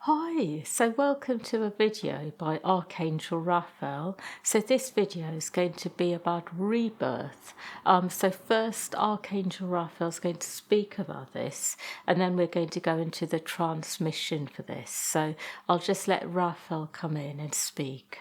Hi, so welcome to a video by Archangel Raphael. So this video is going to be about rebirth. So first Archangel Raphael is going to speak about this, and then we're going to go into the transmission for this. So I'll just let Raphael come in and speak.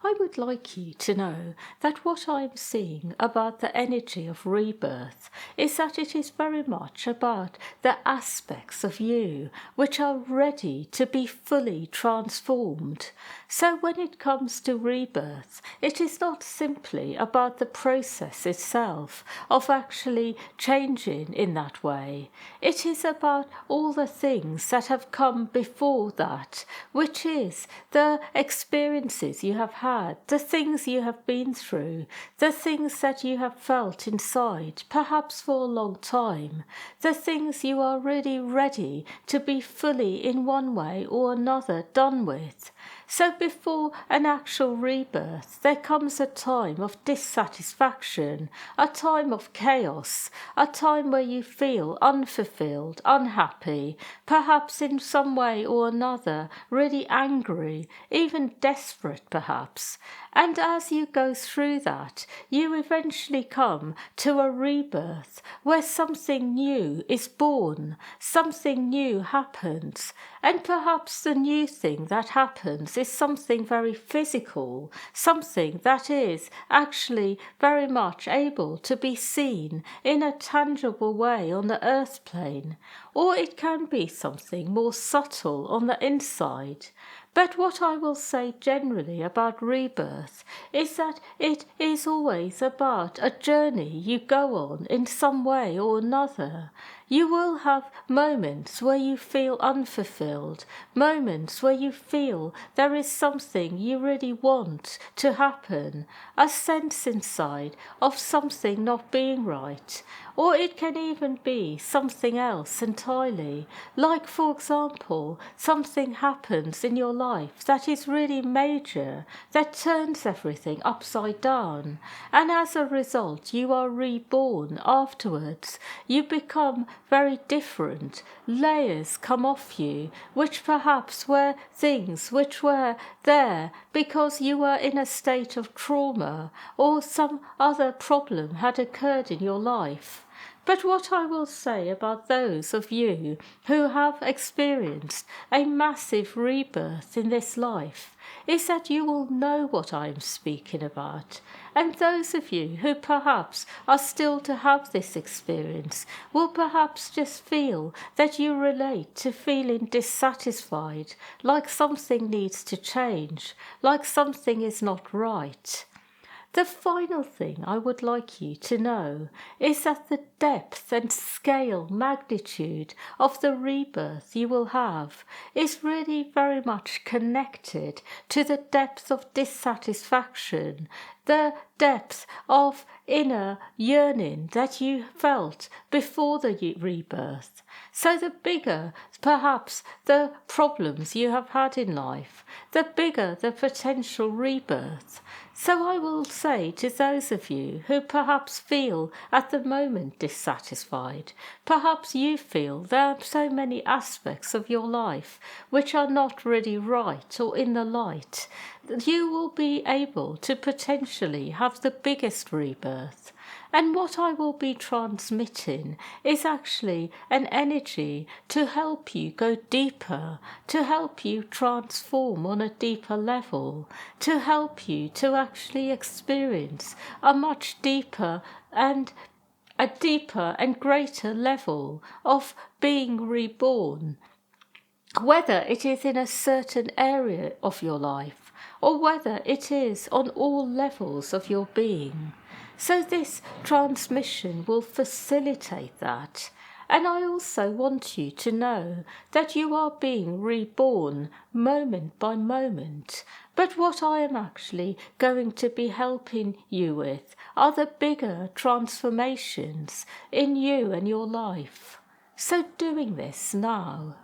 I would like you to know that what I am seeing about the energy of rebirth is that it is very much about the aspects of you which are ready to be fully transformed. So when it comes to rebirth, it is not simply about the process itself of actually changing in that way. It is about all the things that have come before that, which is the experiences you have had, the things you have been through, the things that you have felt inside, perhaps for a long time, the things you are really ready to be fully in one way or another done with. So before an actual rebirth, there comes a time of dissatisfaction, a time of chaos, a time where you feel unfulfilled, unhappy, perhaps in some way or another really angry, even desperate perhaps. And as you go through that, you eventually come to a rebirth where something new is born, something new happens, and perhaps the new thing that happens is something very physical, something that is actually very much able to be seen in a tangible way on the earth plane, or it can be something more subtle on the inside. But what I will say generally about rebirth is that it is always about a journey you go on in some way or another. You will have moments where you feel unfulfilled, moments where you feel there is something you really want to happen, a sense inside of something not being right. Or it can even be something else entirely, like for example, something happens in your life that is really major, that turns everything upside down, and as a result you are reborn afterwards. You become very different, layers come off you, which perhaps were things which were there because you were in a state of trauma or some other problem had occurred in your life. But what I will say about those of you who have experienced a massive rebirth in this life is that you will know what I am speaking about. And those of you who perhaps are still to have this experience will perhaps just feel that you relate to feeling dissatisfied, like something needs to change, like something is not right. The final thing I would like you to know is that the depth and scale, magnitude of the rebirth you will have is really very much connected to the depth of dissatisfaction, the depth of inner yearning that you felt before the rebirth. So the bigger perhaps the problems you have had in life, the bigger the potential rebirth. So I will say to those of you who perhaps feel at the moment dissatisfied, perhaps you feel there are so many aspects of your life which are not really right or in the light, that you will be able to potentially have the biggest rebirth. And what I will be transmitting is actually an energy to help you go deeper, to help you transform on a deeper level, to help you to actually experience a much deeper and greater level of being reborn. Whether it is in a certain area of your life or whether it is on all levels of your being. So this transmission will facilitate that. And I also want you to know that you are being reborn moment by moment. But what I am actually going to be helping you with are the bigger transformations in you and your life. So doing this now.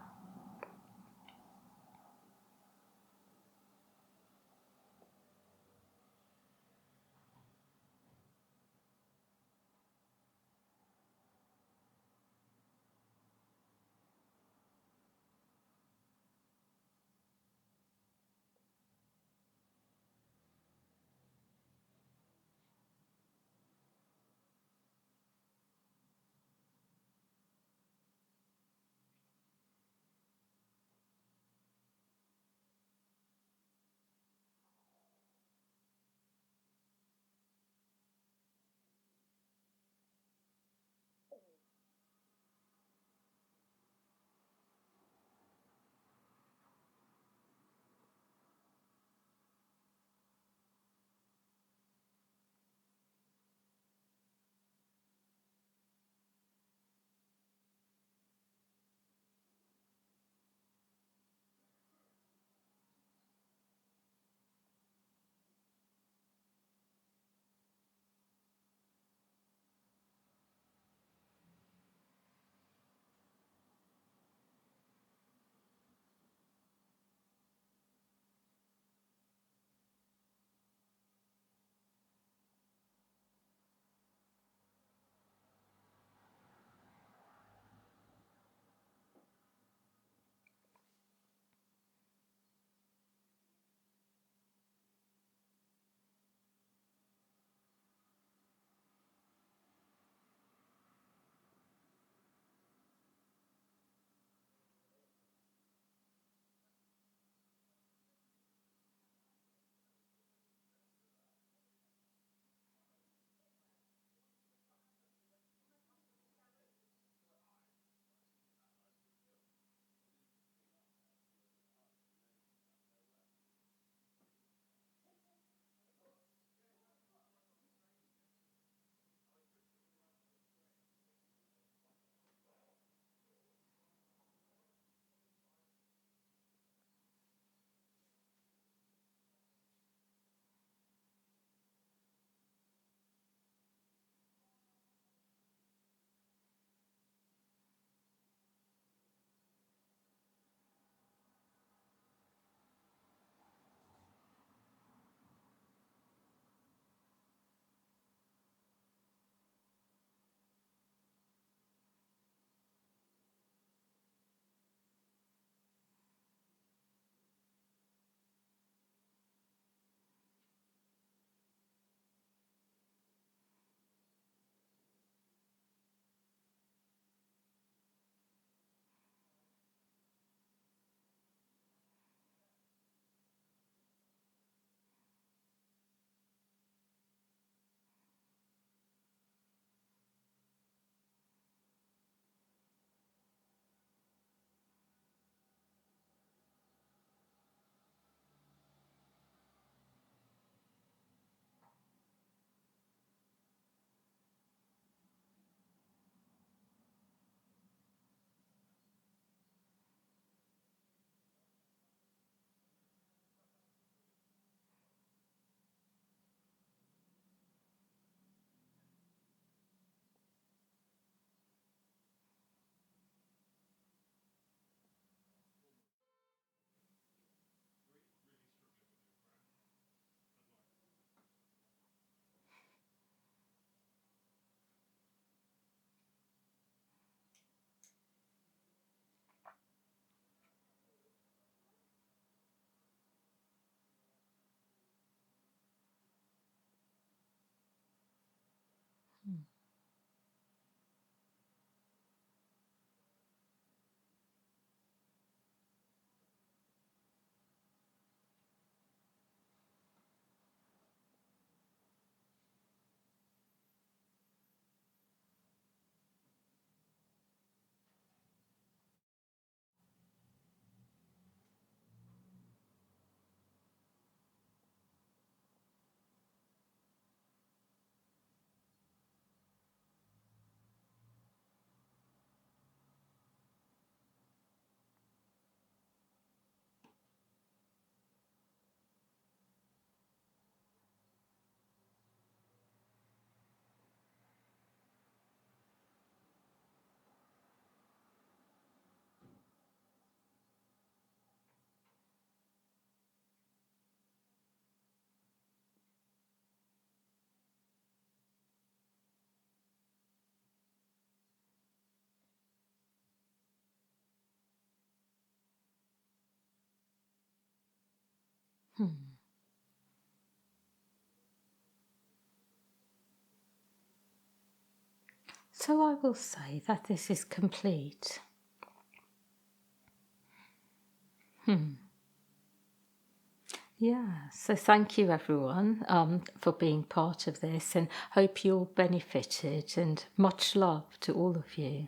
So I will say that this is complete. Yeah, so thank you everyone for being part of this, and hope you all benefited, and much love to all of you.